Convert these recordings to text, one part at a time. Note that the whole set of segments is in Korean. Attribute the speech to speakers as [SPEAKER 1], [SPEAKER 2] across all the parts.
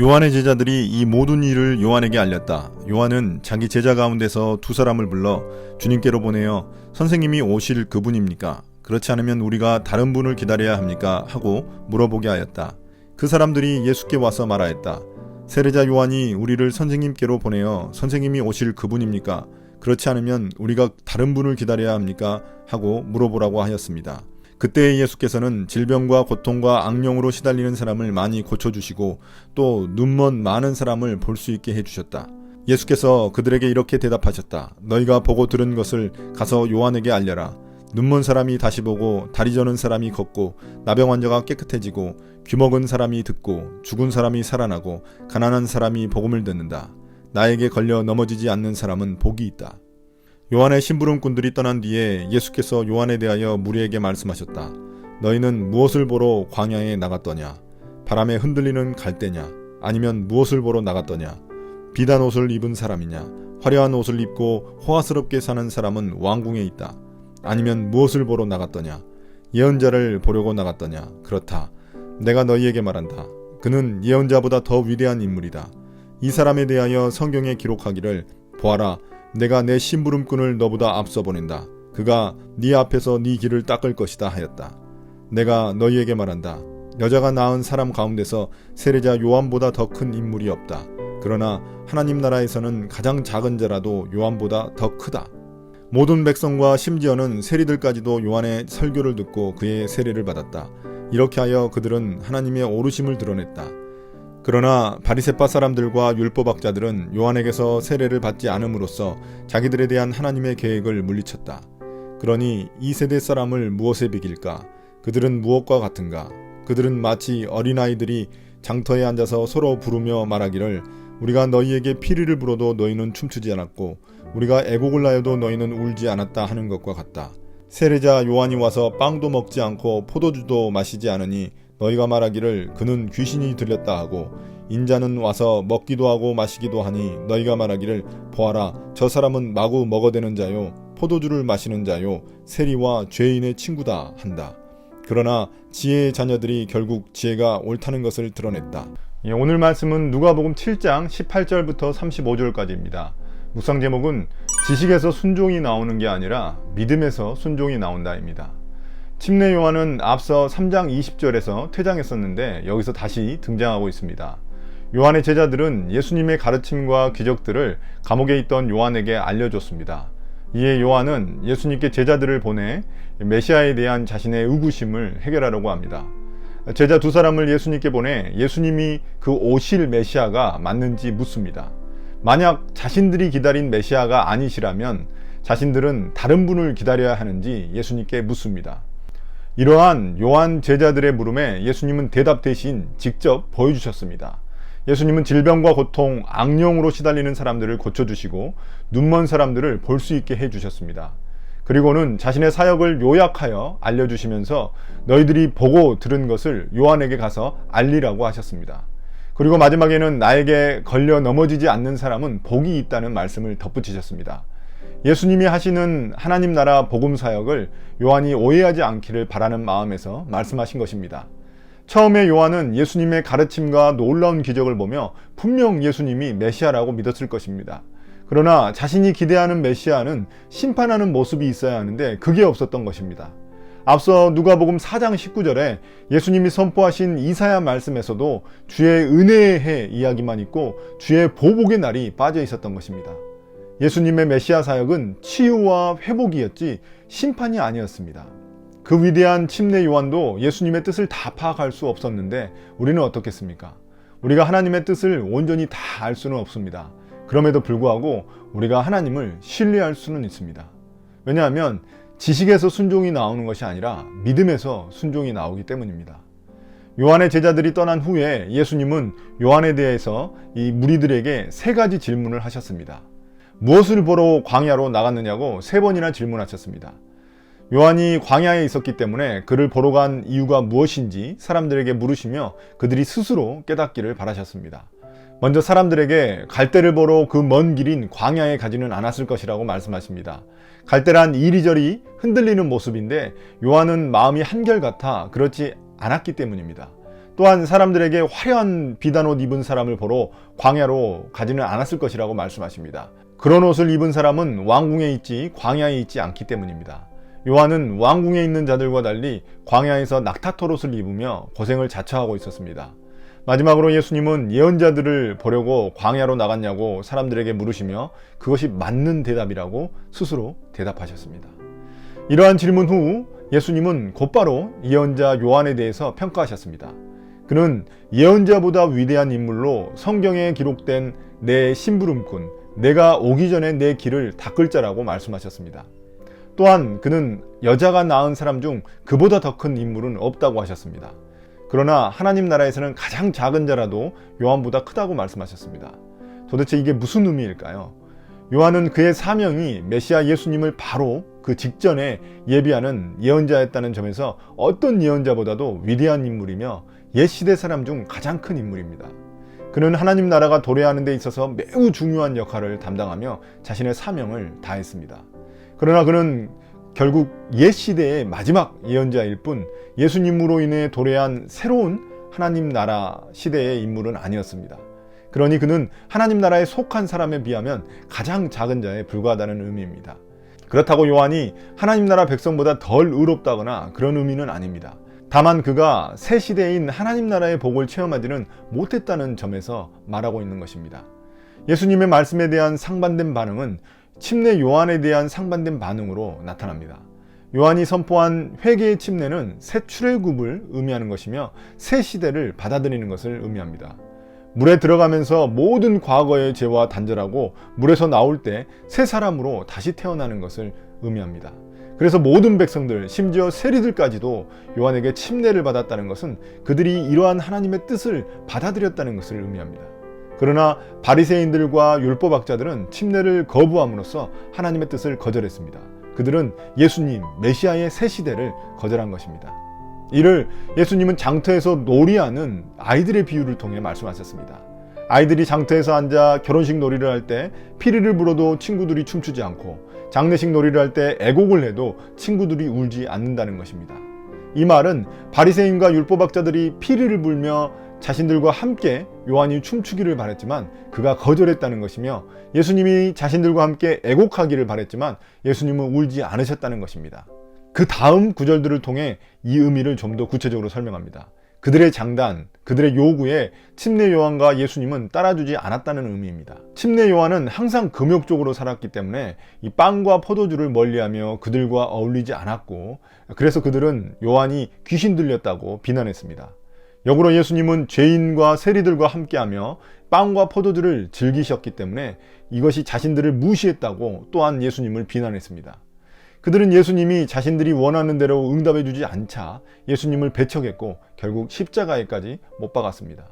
[SPEAKER 1] 요한의 제자들이 이 모든 일을 요한에게 알렸다. 요한은 자기 제자 가운데서 두 사람을 불러 주님께로 보내어 선생님이 오실 그분입니까? 그렇지 않으면 우리가 다른 분을 기다려야 합니까? 하고 물어보게 하였다. 그 사람들이 예수께 와서 말하였다. 세례자 요한이 우리를 선생님께로 보내어 선생님이 오실 그분입니까? 그렇지 않으면 우리가 다른 분을 기다려야 합니까? 하고 물어보라고 하였습니다. 그때 예수께서는 질병과 고통과 악령으로 시달리는 사람을 많이 고쳐주시고 또 눈먼 많은 사람을 볼 수 있게 해주셨다. 예수께서 그들에게 이렇게 대답하셨다. 너희가 보고 들은 것을 가서 요한에게 알려라. 눈먼 사람이 다시 보고 다리 저는 사람이 걷고 나병 환자가 깨끗해지고 귀먹은 사람이 듣고 죽은 사람이 살아나고 가난한 사람이 복음을 듣는다. 나에게 걸려 넘어지지 않는 사람은 복이 있다. 요한의 심부름꾼들이 떠난 뒤에 예수께서 요한에 대하여 무리에게 말씀하셨다. 너희는 무엇을 보러 광야에 나갔더냐? 바람에 흔들리는 갈대냐? 아니면 무엇을 보러 나갔더냐? 비단 옷을 입은 사람이냐? 화려한 옷을 입고 호화스럽게 사는 사람은 왕궁에 있다. 아니면 무엇을 보러 나갔더냐? 예언자를 보려고 나갔더냐? 그렇다. 내가 너희에게 말한다. 그는 예언자보다 더 위대한 인물이다. 이 사람에 대하여 성경에 기록하기를 보아라. 내가 내 심부름꾼을 너보다 앞서 보낸다. 그가 네 앞에서 네 길을 닦을 것이다 하였다. 내가 너희에게 말한다. 여자가 낳은 사람 가운데서 세례자 요한보다 더 큰 인물이 없다. 그러나 하나님 나라에서는 가장 작은 자라도 요한보다 더 크다. 모든 백성과 심지어는 세리들까지도 요한의 설교를 듣고 그의 세례를 받았다. 이렇게 하여 그들은 하나님의 오르심을 드러냈다. 그러나 바리새파 사람들과 율법학자들은 요한에게서 세례를 받지 않음으로써 자기들에 대한 하나님의 계획을 물리쳤다. 그러니 이 세대 사람을 무엇에 비길까? 그들은 무엇과 같은가? 그들은 마치 어린아이들이 장터에 앉아서 서로 부르며 말하기를 우리가 너희에게 피리를 불어도 너희는 춤추지 않았고 우리가 애곡을 하여도 너희는 울지 않았다 하는 것과 같다. 세례자 요한이 와서 빵도 먹지 않고 포도주도 마시지 않으니 너희가 말하기를 그는 귀신이 들렸다 하고 인자는 와서 먹기도 하고 마시기도 하니 너희가 말하기를 보아라 저 사람은 마구 먹어대는 자요 포도주를 마시는 자요 세리와 죄인의 친구다 한다. 그러나 지혜의 자녀들이 결국 지혜가 옳다는 것을 드러냈다. 오늘 말씀은 누가복음 7장 18절부터 35절까지입니다. 묵상 제목은 지식에서 순종이 나오는 게 아니라 믿음에서 순종이 나온다입니다. 침례 요한은 앞서 3장 20절에서 퇴장했었는데 여기서 다시 등장하고 있습니다. 요한의 제자들은 예수님의 가르침과 기적들을 감옥에 있던 요한에게 알려줬습니다. 이에 요한은 예수님께 제자들을 보내 메시아에 대한 자신의 의구심을 해결하려고 합니다. 제자 두 사람을 예수님께 보내 예수님이 그 오실 메시아가 맞는지 묻습니다. 만약 자신들이 기다린 메시아가 아니시라면 자신들은 다른 분을 기다려야 하는지 예수님께 묻습니다. 이러한 요한 제자들의 물음에 예수님은 대답 대신 직접 보여주셨습니다. 예수님은 질병과 고통, 악령으로 시달리는 사람들을 고쳐주시고 눈먼 사람들을 볼 수 있게 해주셨습니다. 그리고는 자신의 사역을 요약하여 알려주시면서 너희들이 보고 들은 것을 요한에게 가서 알리라고 하셨습니다. 그리고 마지막에는 나에게 걸려 넘어지지 않는 사람은 복이 있다는 말씀을 덧붙이셨습니다. 예수님이 하시는 하나님 나라 복음 사역을 요한이 오해하지 않기를 바라는 마음에서 말씀하신 것입니다. 처음에 요한은 예수님의 가르침과 놀라운 기적을 보며 분명 예수님이 메시아라고 믿었을 것입니다. 그러나 자신이 기대하는 메시아는 심판하는 모습이 있어야 하는데 그게 없었던 것입니다. 앞서 누가복음 4장 19절에 예수님이 선포하신 이사야 말씀에서도 주의 은혜의 해 이야기만 있고 주의 보복의 날이 빠져 있었던 것입니다. 예수님의 메시아 사역은 치유와 회복이었지 심판이 아니었습니다. 그 위대한 침례 요한도 예수님의 뜻을 다 파악할 수 없었는데 우리는 어떻겠습니까? 우리가 하나님의 뜻을 온전히 다 알 수는 없습니다. 그럼에도 불구하고 우리가 하나님을 신뢰할 수는 있습니다. 왜냐하면 지식에서 순종이 나오는 것이 아니라 믿음에서 순종이 나오기 때문입니다. 요한의 제자들이 떠난 후에 예수님은 요한에 대해서 이 무리들에게 세 가지 질문을 하셨습니다. 무엇을 보러 광야로 나갔느냐고 3번이나 질문하셨습니다. 요한이 광야에 있었기 때문에 그를 보러 간 이유가 무엇인지 사람들에게 물으시며 그들이 스스로 깨닫기를 바라셨습니다. 먼저 사람들에게 갈대를 보러 그 먼 길인 광야에 가지는 않았을 것이라고 말씀하십니다. 갈대란 이리저리 흔들리는 모습인데 요한은 마음이 한결같아 그렇지 않았기 때문입니다. 또한 사람들에게 화려한 비단 옷 입은 사람을 보러 광야로 가지는 않았을 것이라고 말씀하십니다. 그런 옷을 입은 사람은 왕궁에 있지 광야에 있지 않기 때문입니다. 요한은 왕궁에 있는 자들과 달리 광야에서 낙타털 옷을 입으며 고생을 자처하고 있었습니다. 마지막으로 예수님은 예언자들을 보려고 광야로 나갔냐고 사람들에게 물으시며 그것이 맞는 대답이라고 스스로 대답하셨습니다. 이러한 질문 후 예수님은 곧바로 예언자 요한에 대해서 평가하셨습니다. 그는 예언자보다 위대한 인물로 성경에 기록된 내 심부름꾼, 내가 오기 전에 내 길을 닦을 자라고 말씀하셨습니다. 또한 그는 여자가 낳은 사람 중 그보다 더 큰 인물은 없다고 하셨습니다. 그러나 하나님 나라에서는 가장 작은 자라도 요한보다 크다고 말씀하셨습니다. 도대체 이게 무슨 의미일까요? 요한은 그의 사명이 메시아 예수님을 바로 그 직전에 예비하는 예언자였다는 점에서 어떤 예언자보다도 위대한 인물이며 옛 시대 사람 중 가장 큰 인물입니다. 그는 하나님 나라가 도래하는 데 있어서 매우 중요한 역할을 담당하며 자신의 사명을 다했습니다. 그러나 그는 결국 옛 시대의 마지막 예언자일 뿐 예수님으로 인해 도래한 새로운 하나님 나라 시대의 인물은 아니었습니다. 그러니 그는 하나님 나라에 속한 사람에 비하면 가장 작은 자에 불과하다는 의미입니다. 그렇다고 요한이 하나님 나라 백성보다 덜 의롭다거나 그런 의미는 아닙니다. 다만 그가 새 시대인 하나님 나라의 복을 체험하지는 못했다는 점에서 말하고 있는 것입니다. 예수님의 말씀에 대한 상반된 반응은 침례 요한에 대한 상반된 반응으로 나타납니다. 요한이 선포한 회개의 침례는 새 출애굽을 의미하는 것이며 새 시대를 받아들이는 것을 의미합니다. 물에 들어가면서 모든 과거의 죄와 단절하고 물에서 나올 때 새 사람으로 다시 태어나는 것을 의미합니다. 그래서 모든 백성들, 심지어 세리들까지도 요한에게 침례를 받았다는 것은 그들이 이러한 하나님의 뜻을 받아들였다는 것을 의미합니다. 그러나 바리새인들과 율법학자들은 침례를 거부함으로써 하나님의 뜻을 거절했습니다. 그들은 예수님, 메시아의 새 시대를 거절한 것입니다. 이를 예수님은 장터에서 놀이하는 아이들의 비유를 통해 말씀하셨습니다. 아이들이 장터에서 앉아 결혼식 놀이를 할 때 피리를 불어도 친구들이 춤추지 않고 장례식 놀이를 할 때 애곡을 해도 친구들이 울지 않는다는 것입니다. 이 말은 바리새인과 율법학자들이 피리를 불며 자신들과 함께 요한이 춤추기를 바랬지만 그가 거절했다는 것이며 예수님이 자신들과 함께 애곡하기를 바랬지만 예수님은 울지 않으셨다는 것입니다. 그 다음 구절들을 통해 이 의미를 좀 더 구체적으로 설명합니다. 그들의 장단, 그들의 요구에 침례 요한과 예수님은 따라주지 않았다는 의미입니다. 침례 요한은 항상 금욕적으로 살았기 때문에 이 빵과 포도주를 멀리하며 그들과 어울리지 않았고 그래서 그들은 요한이 귀신 들렸다고 비난했습니다. 역으로 예수님은 죄인과 세리들과 함께하며 빵과 포도주를 즐기셨기 때문에 이것이 자신들을 무시했다고 또한 예수님을 비난했습니다. 그들은 예수님이 자신들이 원하는 대로 응답해 주지 않자 예수님을 배척했고 결국 십자가에까지 못 박았습니다.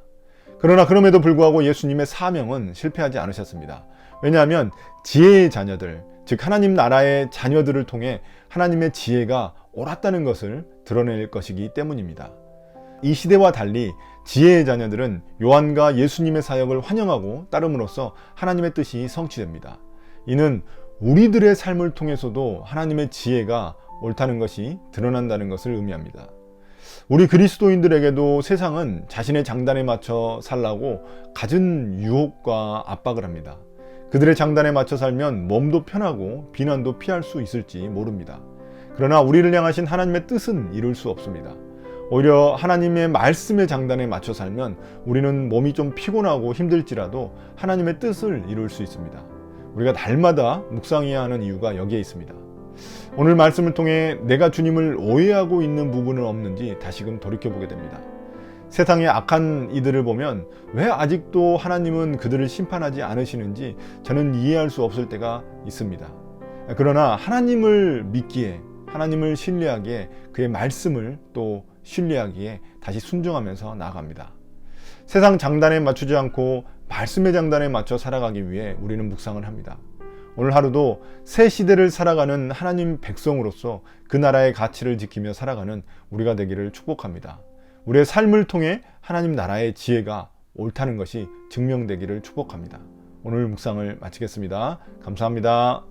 [SPEAKER 1] 그러나 그럼에도 불구하고 예수님의 사명은 실패하지 않으셨습니다. 왜냐하면 지혜의 자녀들, 즉 하나님 나라의 자녀들을 통해 하나님의 지혜가 옳았다는 것을 드러낼 것이기 때문입니다. 이 시대와 달리 지혜의 자녀들은 요한과 예수님의 사역을 환영하고 따름으로써 하나님의 뜻이 성취됩니다. 이는 우리들의 삶을 통해서도 하나님의 지혜가 옳다는 것이 드러난다는 것을 의미합니다. 우리 그리스도인들에게도 세상은 자신의 장단에 맞춰 살라고 갖은 유혹과 압박을 합니다. 그들의 장단에 맞춰 살면 몸도 편하고 비난도 피할 수 있을지 모릅니다. 그러나 우리를 향하신 하나님의 뜻은 이룰 수 없습니다. 오히려 하나님의 말씀의 장단에 맞춰 살면 우리는 몸이 좀 피곤하고 힘들지라도 하나님의 뜻을 이룰 수 있습니다. 우리가 날마다 묵상해야 하는 이유가 여기에 있습니다. 오늘 말씀을 통해 내가 주님을 오해하고 있는 부분은 없는지 다시금 돌이켜보게 됩니다. 세상의 악한 이들을 보면 왜 아직도 하나님은 그들을 심판하지 않으시는지 저는 이해할 수 없을 때가 있습니다. 그러나 하나님을 믿기에, 하나님을 신뢰하기에, 그의 말씀을 또 신뢰하기에 다시 순종하면서 나아갑니다. 세상 장단에 맞추지 않고 말씀의 장단에 맞춰 살아가기 위해 우리는 묵상을 합니다. 오늘 하루도 새 시대를 살아가는 하나님 백성으로서 그 나라의 가치를 지키며 살아가는 우리가 되기를 축복합니다. 우리의 삶을 통해 하나님 나라의 지혜가 옳다는 것이 증명되기를 축복합니다. 오늘 묵상을 마치겠습니다. 감사합니다.